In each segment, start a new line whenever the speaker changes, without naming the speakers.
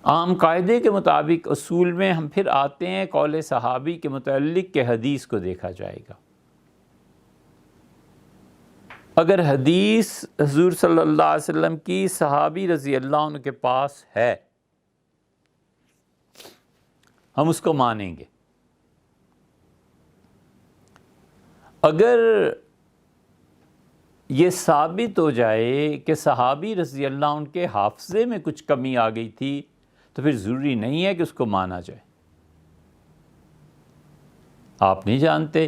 عام قاعدے کے مطابق اصول میں ہم پھر آتے ہیں قول صحابی کے متعلق کہ حدیث کو دیکھا جائے گا۔ اگر حدیث حضور صلی اللہ علیہ وسلم کی صحابی رضی اللہ عنہ کے پاس ہے ہم اس کو مانیں گے۔ اگر یہ ثابت ہو جائے کہ صحابی رضی اللہ عنہ کے حافظے میں کچھ کمی آ گئی تھی تو پھر ضروری نہیں ہے کہ اس کو مانا جائے۔ آپ نہیں جانتے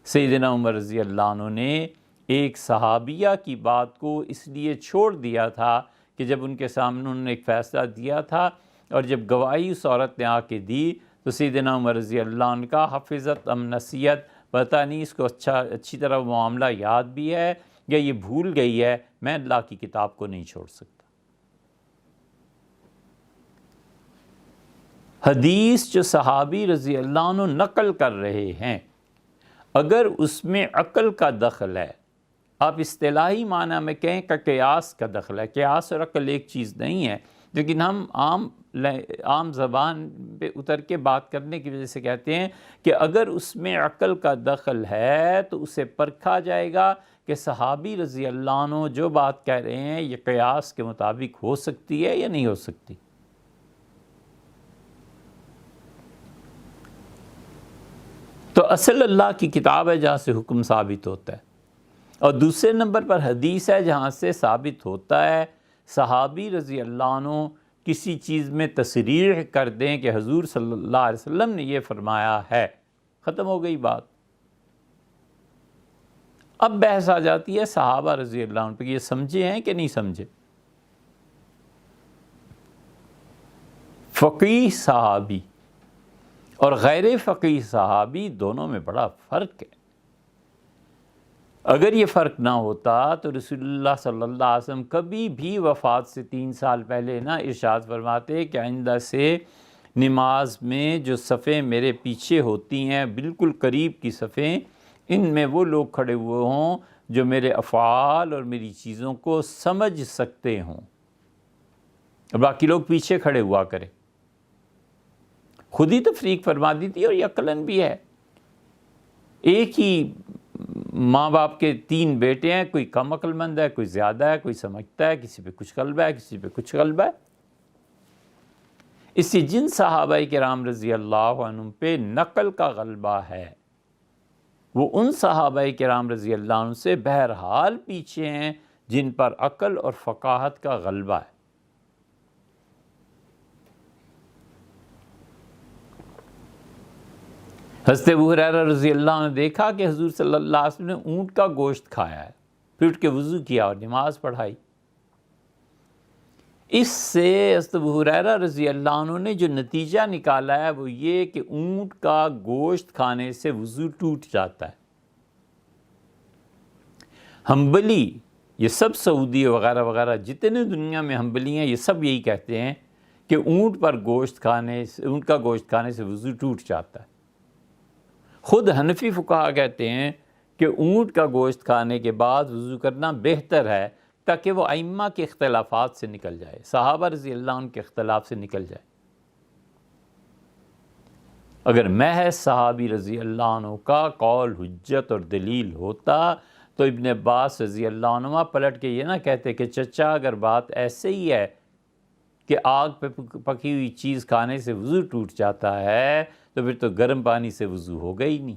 سیدنا عمر رضی اللہ عنہ نے ایک صحابیہ کی بات کو اس لیے چھوڑ دیا تھا کہ جب ان کے سامنے انہوں نے ایک فیصلہ دیا تھا اور جب گواہی اس عورت نے آ کے دی تو سیدنا عمر رضی اللہ عنہ کا حفظت ام نسیت پتہ نہیں اس کو اچھی طرح معاملہ یاد بھی ہے یا یہ بھول گئی ہے، میں اللہ کی کتاب کو نہیں چھوڑ سکتا۔ حدیث جو صحابی رضی اللہ عنہ نقل کر رہے ہیں اگر اس میں عقل کا دخل ہے، آپ اصطلاحی معنی میں کہیں کہ قیاس کا دخل ہے، قیاس اور عقل ایک چیز نہیں ہے، لیکن ہم عام زبان پہ اتر کے بات کرنے کی وجہ سے کہتے ہیں کہ اگر اس میں عقل کا دخل ہے تو اسے پرکھا جائے گا کہ صحابی رضی اللہ عنہ جو بات کہہ رہے ہیں یہ قیاس کے مطابق ہو سکتی ہے یا نہیں ہو سکتی۔ تو اصل اللہ کی کتاب ہے جہاں سے حکم ثابت ہوتا ہے، اور دوسرے نمبر پر حدیث ہے جہاں سے ثابت ہوتا ہے صحابی رضی اللہ عنہ کسی چیز میں تصریح کر دیں کہ حضور صلی اللہ علیہ وسلم نے یہ فرمایا ہے، ختم ہو گئی بات۔ اب بحث آ جاتی ہے صحابہ رضی اللہ عنہ پہ یہ سمجھے ہیں کہ نہیں سمجھے۔ فقیہ صحابی اور غیر فقیہ صحابی دونوں میں بڑا فرق ہے۔ اگر یہ فرق نہ ہوتا تو رسول اللہ صلی اللہ علیہ وسلم کبھی بھی وفات سے 3 سال پہلے نہ ارشاد فرماتے کہ آئندہ سے نماز میں جو صفیں میرے پیچھے ہوتی ہیں بالکل قریب کی صفیں، ان میں وہ لوگ کھڑے ہوئے ہوں جو میرے افعال اور میری چیزوں کو سمجھ سکتے ہوں، اور باقی لوگ پیچھے کھڑے ہوا کریں۔ خود ہی تفریق فرما دی تھی، اور یہ عقلاً بھی ہے۔ ایک ہی ماں باپ کے 3 بیٹے ہیں، کوئی کم عقل مند ہے، کوئی زیادہ ہے، کوئی سمجھتا ہے، کسی پہ کچھ غلبہ ہے، کسی پہ کچھ غلبہ ہے۔ اس سے جن صحابہ کرام رضی اللہ عنہم پہ نقل کا غلبہ ہے وہ ان صحابہ کرام رضی اللہ عنہ سے بہرحال پیچھے ہیں جن پر عقل اور فقاہت کا غلبہ ہے۔ حضرت ابو ہریرہ رضی اللہ عنہ نے دیکھا کہ حضور صلی اللہ علیہ وسلم نے اونٹ کا گوشت کھایا ہے، پھر اٹھ کے وضو کیا اور نماز پڑھائی۔ اس سے حضرت ابو ہریرہ رضی اللہ عنہ نے جو نتیجہ نکالا ہے وہ یہ کہ اونٹ کا گوشت کھانے سے وضو ٹوٹ جاتا ہے۔ حنبلی، یہ سب سعودی وغیرہ وغیرہ جتنے دنیا میں حنبلی ہیں یہ سب یہی کہتے ہیں کہ اونٹ کا گوشت کھانے سے وضو ٹوٹ جاتا ہے۔ خود حنفی فقہا کہتے ہیں کہ اونٹ کا گوشت کھانے کے بعد وضو کرنا بہتر ہے تاکہ وہ ائمہ کے اختلافات سے نکل جائے، صحابہ رضی اللہ عنہ کے اختلاف سے نکل جائے۔ اگر محض صحابی رضی اللہ عنہ کا قول حجت اور دلیل ہوتا تو ابن عباس رضی اللہ عنہ پلٹ کے یہ نہ کہتے کہ چچا اگر بات ایسے ہی ہے کہ آگ پہ پکی ہوئی چیز کھانے سے وضو ٹوٹ جاتا ہے تو پھر تو گرم پانی سے وضو ہوگا ہی نہیں۔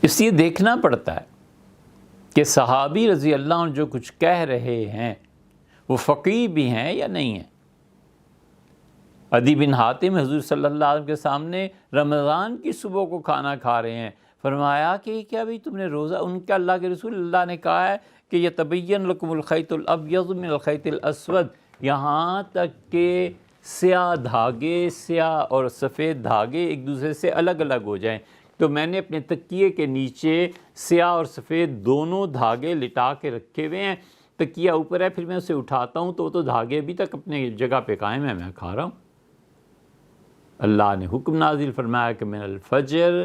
اس لیے دیکھنا پڑتا ہے کہ صحابی رضی اللہ عنہ جو کچھ کہہ رہے ہیں وہ فقیہ بھی ہیں یا نہیں ہیں۔ عدی بن حاتم حضور صلی اللہ علیہ وسلم کے سامنے رمضان کی صبح کو کھانا کھا رہے ہیں، فرمایا کہ کیا بھی تم نے روزہ، ان کا اللہ کے رسول اللہ نے کہا ہے کہ یتبین لکم الخیط الابیض من الخیط الاسود، یہاں تک کہ سیاہ دھاگے، سیاہ اور سفید دھاگے ایک دوسرے سے الگ الگ ہو جائیں۔ تو میں نے اپنے تکیے کے نیچے سیاہ اور سفید دونوں دھاگے لٹا کے رکھے ہوئے ہیں، تکیہ اوپر ہے، پھر میں اسے اٹھاتا ہوں تو وہ تو دھاگے ابھی تک اپنے جگہ پہ قائم ہے، میں کھا رہا ہوں۔ اللہ نے حکم نازل فرمایا کہ من الفجر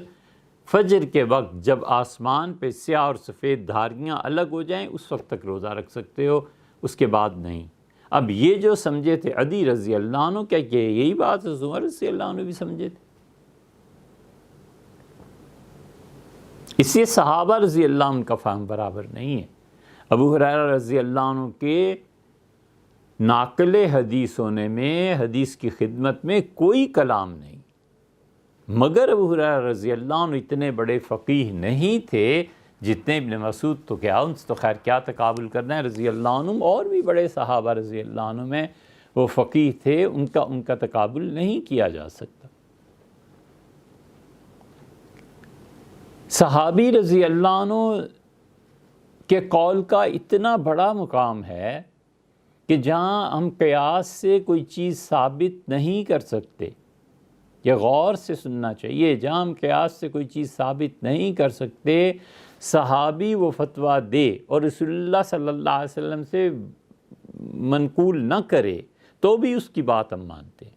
فجر کے وقت جب آسمان پہ سیاہ اور سفید دھاریاں الگ ہو جائیں اس وقت تک روزہ رکھ سکتے ہو، اس کے بعد نہیں۔ اب یہ جو سمجھے تھے عدی رضی اللہ عنہ، کیا کہ یہی بات عمر رضی اللہ عنہ بھی سمجھے تھے؟ اس لیے صحابہ رضی اللہ عنہ کا فہم برابر نہیں ہے۔ ابو ہریرہ رضی اللہ عنہ کے ناقل حدیث ہونے میں، حدیث کی خدمت میں کوئی کلام نہیں، مگر ابو ہریرہ رضی اللہ عنہ اتنے بڑے فقیہ نہیں تھے جتنے ابن مسعود، تو کیا ان سے تو خیر کیا تقابل کرنا ہے، رضی اللہ عنہ اور بھی بڑے صحابہ رضی اللہ عنہ میں وہ فقیہ تھے، ان کا تقابل نہیں کیا جا سکتا۔ صحابی رضی اللہ عنہ کے قول کا اتنا بڑا مقام ہے کہ جہاں ہم قیاس سے کوئی چیز ثابت نہیں کر سکتے، یہ غور سے سننا چاہیے، جہاں ہم قیاس سے کوئی چیز ثابت نہیں کر سکتے، صحابی وہ فتویٰ دے اور رسول اللہ صلی اللہ علیہ وسلم سے منقول نہ کرے تو بھی اس کی بات ہم مانتے ہیں۔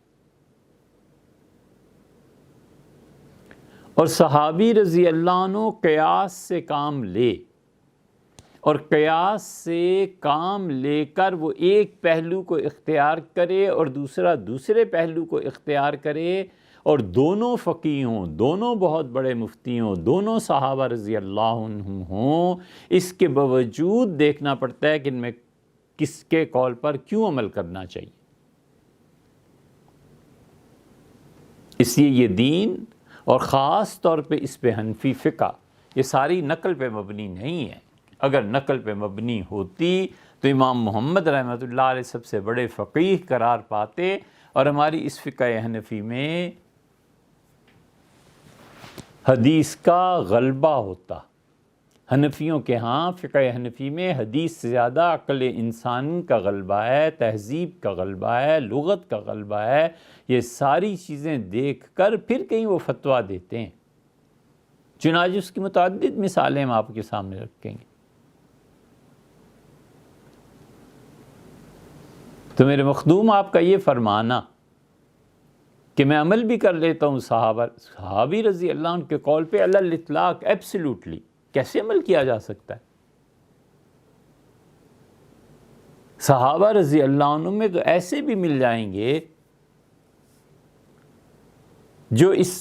اور صحابی رضی اللہ عنہ قیاس سے کام لے، اور قیاس سے کام لے کر وہ ایک پہلو کو اختیار کرے اور دوسرے پہلو کو اختیار کرے، اور دونوں فقیہ ہوں، دونوں بہت بڑے مفتی ہوں، دونوں صحابہ رضی اللہ عنہم ہوں، اس کے باوجود دیکھنا پڑتا ہے کہ ان میں کس کے قول پر کیوں عمل کرنا چاہیے۔ اس لیے یہ دین، اور خاص طور پہ اس پہ حنفی فقہ، یہ ساری نقل پہ مبنی نہیں ہے۔ اگر نقل پہ مبنی ہوتی تو امام محمد رحمۃ اللہ علیہ سب سے بڑے فقیہ قرار پاتے، اور ہماری اس فقہ حنفی میں حدیث کا غلبہ ہوتا۔ حنفیوں کے ہاں فقہ حنفی میں حدیث سے زیادہ عقل انسان کا غلبہ ہے، تہذیب کا غلبہ ہے، لغت کا غلبہ ہے۔ یہ ساری چیزیں دیکھ کر پھر کہیں وہ فتویٰ دیتے ہیں۔ چنانچہ اس کی متعدد مثالیں ہم آپ کے سامنے رکھیں گے۔ تو میرے مخدوم، آپ کا یہ فرمانا کہ میں عمل بھی کر لیتا ہوں صحابی رضی اللہ عنہ کے قول پہ علی الاطلاق، ایبسلیوٹلی، کیسے عمل کیا جا سکتا ہے؟ صحابہ رضی اللہ عنہ میں تو ایسے بھی مل جائیں گے جو اس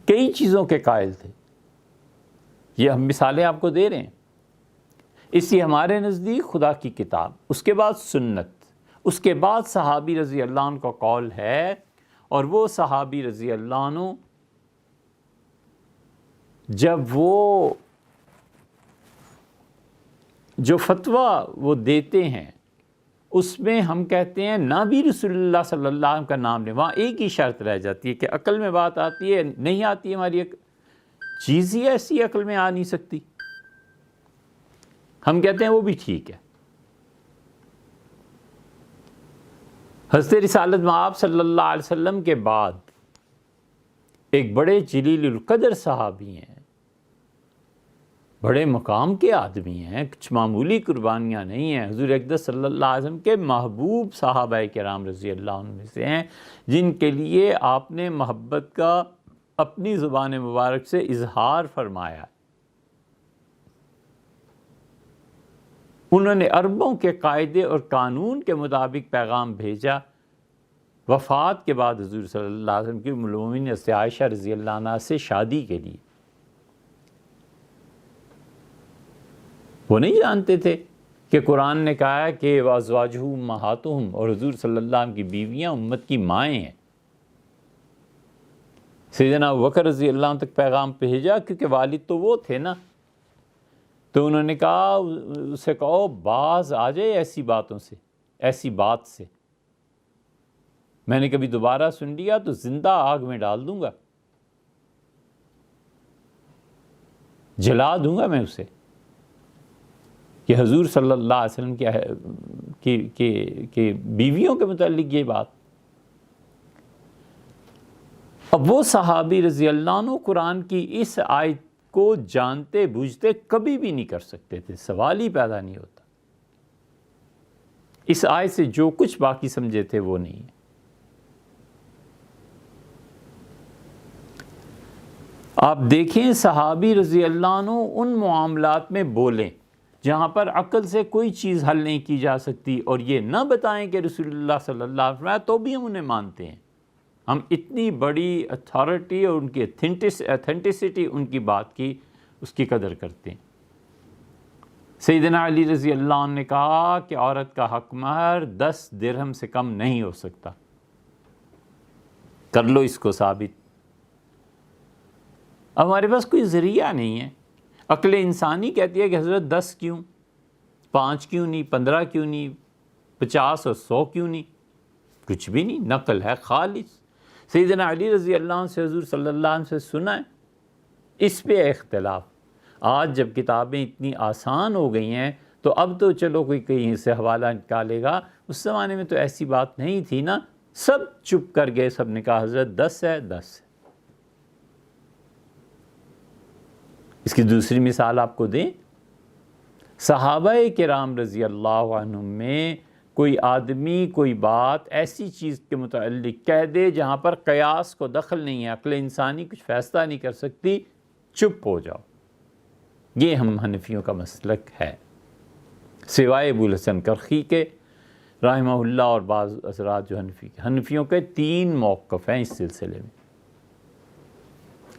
کئی چیزوں کے قائل تھے، یہ ہم مثالیں آپ کو دے رہے ہیں۔ اس لیے ہمارے نزدیک خدا کی کتاب، اس کے بعد سنت، اس کے بعد صحابی رضی اللہ عنہ کا قول ہے، اور وہ صحابی رضی اللہ عنہ جب وہ جو فتویٰ وہ دیتے ہیں اس میں ہم کہتے ہیں نہ بھی رسول اللہ صلی اللہ علیہ وسلم کا نام لیں، وہاں ایک ہی شرط رہ جاتی ہے کہ عقل میں بات آتی ہے، نہیں آتی ہے، ہماری چیز ہی ایسی عقل میں آ نہیں سکتی، ہم کہتے ہیں وہ بھی ٹھیک ہے۔ حضرت رسالت مآب صلی اللہ علیہ وسلم کے بعد ایک بڑے جلیل القدر صحابی ہیں، بڑے مقام کے آدمی ہیں، کچھ معمولی قربانیاں نہیں ہیں، حضور اقدس صلی اللہ علیہ وسلم کے محبوب صحابہ کرام رضی اللہ عنہ میں سے ہیں، جن کے لیے آپ نے محبت کا اپنی زبان مبارک سے اظہار فرمایا۔ انہوں نے عربوں کے قاعدے اور قانون کے مطابق پیغام بھیجا۔ وفات کے بعد حضور صلی اللہ علیہ وسلم کی ام المومنین حضرت عائشہ رضی اللہ عنہ سے شادی کے لیے، وہ نہیں جانتے تھے کہ قرآن نے کہا ہے کہ وَأَزْوَاجُهُ أُمَّهَاتُهُمْ، اور حضور صلی اللہ علیہ وسلم کی بیویاں امت کی مائیں ہیں۔ سیدنا ابوبکر رضی اللہ عنہ تک پیغام بھیجا کیونکہ والد تو وہ تھے نا، تو انہوں نے کہا اسے کہو باز آ جائے ایسی باتوں سے، ایسی بات سے، میں نے کبھی دوبارہ سن لیا تو زندہ آگ میں ڈال دوں گا، جلا دوں گا میں اسے۔ کہ حضور صلی اللہ علیہ وسلم کی بیویوں کے متعلق یہ بات۔ اب وہ صحابی رضی اللہ عنہ قرآن کی اس آیت کو جانتے بوجھتے کبھی بھی نہیں کر سکتے تھے، سوال ہی پیدا نہیں ہوتا۔ اس آیت سے جو کچھ باقی سمجھے تھے وہ نہیں ہے۔ آپ دیکھیں صحابی رضی اللہ عنہ ان معاملات میں بولیں جہاں پر عقل سے کوئی چیز حل نہیں کی جا سکتی، اور یہ نہ بتائیں کہ رسول اللہ صلی اللہ علیہ وسلم تو بھی ہم انہیں مانتے ہیں۔ ہم اتنی بڑی اتھارٹی اور ان کی ایتھینٹسٹی ان کی بات کی، اس کی قدر کرتے ہیں۔ سیدنا علی رضی اللہ عنہ نے کہا کہ عورت کا حق مہر 10 درہم سے کم نہیں ہو سکتا، کر لو اس کو ثابت۔ اب ہمارے پاس کوئی ذریعہ نہیں ہے، عقل انسانی کہتی ہے کہ حضرت 10 کیوں، 5 کیوں نہیں، 15 کیوں نہیں، 50 اور 100 کیوں نہیں؟ کچھ بھی نہیں، نقل ہے خالص۔ سیدنا علی رضی اللہ عنہ سے حضور صلی اللہ علیہ وسلم سے سنا ہے، اس پہ اختلاف۔ آج جب کتابیں اتنی آسان ہو گئی ہیں تو اب تو چلو کوئی کہیں سے حوالہ نکالے گا، اس زمانے میں تو ایسی بات نہیں تھی نا، سب چپ کر گئے، سب نے کہا حضرت 10 ہے 10 ہے۔ اس کی دوسری مثال آپ کو دیں، صحابہ کرام رضی اللہ عنہم میں کوئی آدمی کوئی بات ایسی چیز کے متعلق کہہ دے جہاں پر قیاس کو دخل نہیں ہے، عقل انسانی کچھ فیصلہ نہیں کر سکتی، چپ ہو جاؤ۔ یہ ہم حنفیوں کا مسلک ہے، سوائے ابو الحسن کرخی کے رحمہ اللہ اور بعض حضرات جو حنفیوں کے 3 موقف ہیں اس سلسلے میں۔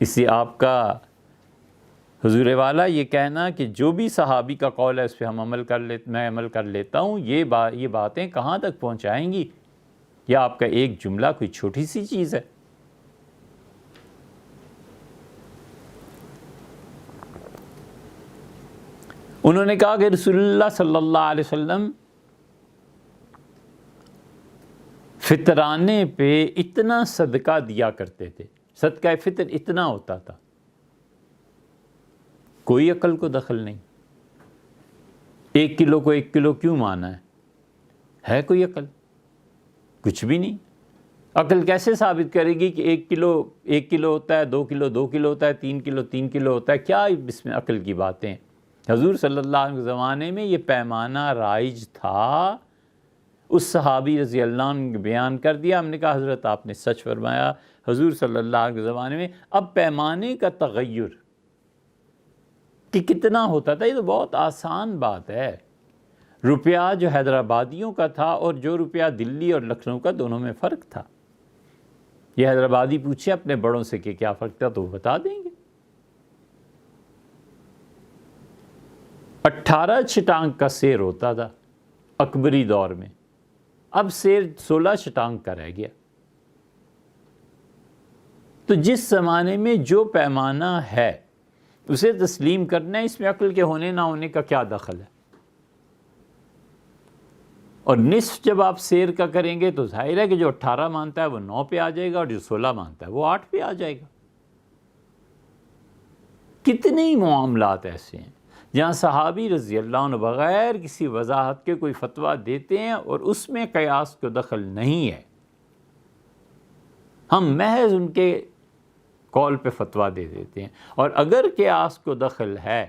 اس سے آپ کا حضور والا یہ کہنا کہ جو بھی صحابی کا قول ہے اس پہ میں عمل کر لیتا ہوں، یہ باتیں کہاں تک پہنچائیں گی؟ یا آپ کا ایک جملہ کوئی چھوٹی سی چیز ہے؟ انہوں نے کہا کہ رسول اللہ صلی اللہ علیہ وسلم فطرانے پہ اتنا صدقہ دیا کرتے تھے، صدقہ فطر اتنا ہوتا تھا، کوئی عقل کو دخل نہیں۔ 1 کلو کو 1 کلو کیوں مانا ہے کوئی عقل؟ کچھ بھی نہیں۔ عقل کیسے ثابت کرے گی کہ 1 کلو ہوتا ہے، 2 کلو 2 کلو ہوتا ہے، 3 کلو 3 کلو ہوتا ہے؟ کیا اس میں عقل کی باتیں ہیں؟ حضور صلی اللہ علیہ وسلم کے زمانے میں یہ پیمانہ رائج تھا، اس صحابی رضی اللہ عنہ نے بیان کر دیا، ہم نے کہا حضرت آپ نے سچ فرمایا، حضور صلی اللہ علیہ وسلم کے زمانے میں۔ اب پیمانے کا تغیر کہ کتنا ہوتا تھا، یہ تو بہت آسان بات ہے۔ روپیہ جو حیدرآبادیوں کا تھا اور جو روپیہ دلی اور لکھنؤ کا، دونوں میں فرق تھا۔ یہ حیدرآبادی پوچھے اپنے بڑوں سے کہ کیا فرق تھا تو وہ بتا دیں گے۔ 18 چھٹانگ کا سیر ہوتا تھا اکبری دور میں، اب سیر 16 چھٹانگ کا رہ گیا۔ تو جس زمانے میں جو پیمانہ ہے اسے تسلیم کرنا ہے، اس میں عقل کے ہونے نہ ہونے کا کیا دخل ہے؟ اور نصف جب آپ سیر کا کریں گے تو ظاہر ہے کہ جو 18 مانتا ہے وہ 9 پہ آ جائے گا، اور جو 16 مانتا ہے وہ 8 پہ آ جائے گا۔ کتنے ہی معاملات ایسے ہیں جہاں صحابی رضی اللہ عنہ بغیر کسی وضاحت کے کوئی فتویٰ دیتے ہیں اور اس میں قیاس کو دخل نہیں ہے، ہم محض ان کے قول پہ فتویٰ دے دیتے ہیں۔ اور اگر قیاس کو دخل ہے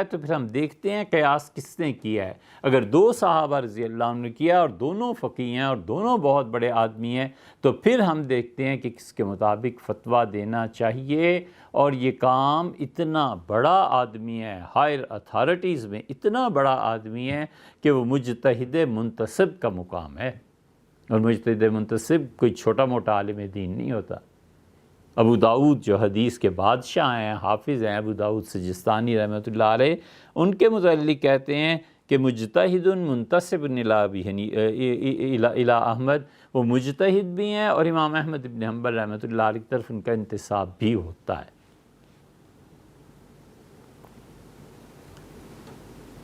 تو پھر ہم دیکھتے ہیں قیاس کس نے کیا ہے۔ اگر 2 صحابہ رضی اللہ عنہ نے کیا اور دونوں فقیہ ہیں اور دونوں بہت بڑے آدمی ہیں، تو پھر ہم دیکھتے ہیں کہ کس کے مطابق فتویٰ دینا چاہیے۔ اور یہ کام اتنا بڑا آدمی ہے، ہائر اتھارٹیز میں اتنا بڑا آدمی ہے کہ وہ مجتہد منتصب کا مقام ہے، اور مجتہد منتصب کوئی چھوٹا موٹا عالم دین نہیں ہوتا۔ ابو داؤد جو حدیث کے بادشاہ ہیں، حافظ ہیں، ابو داؤد سجستانی رحمۃ اللہ علیہ، ان کے متعلق کہتے ہیں کہ مجتہد منتصب الی احمد، وہ مجتہد بھی ہیں اور امام احمد ابن حنبل رحمۃ اللہ علیہ کی طرف ان کا انتساب بھی ہوتا ہے۔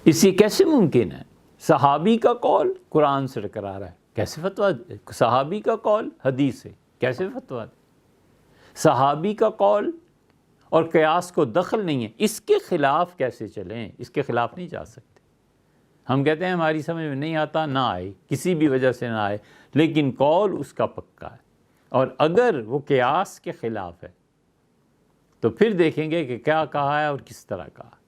اسی کیسے ممکن ہے؟ صحابی کا قول قرآن سے ٹکرا رہا ہے، کیسے فتویٰ؟ صحابی کا قول حدیث سے کیسے فتویٰ؟ صحابی کا قول اور قیاس کو دخل نہیں ہے، اس کے خلاف کیسے چلیں؟ اس کے خلاف نہیں جا سکتے۔ ہم کہتے ہیں ہماری سمجھ میں نہیں آتا، نہ آئے، کسی بھی وجہ سے نہ آئے، لیکن قول اس کا پکا ہے۔ اور اگر وہ قیاس کے خلاف ہے تو پھر دیکھیں گے کہ کیا کہا ہے اور کس طرح کہا ہے۔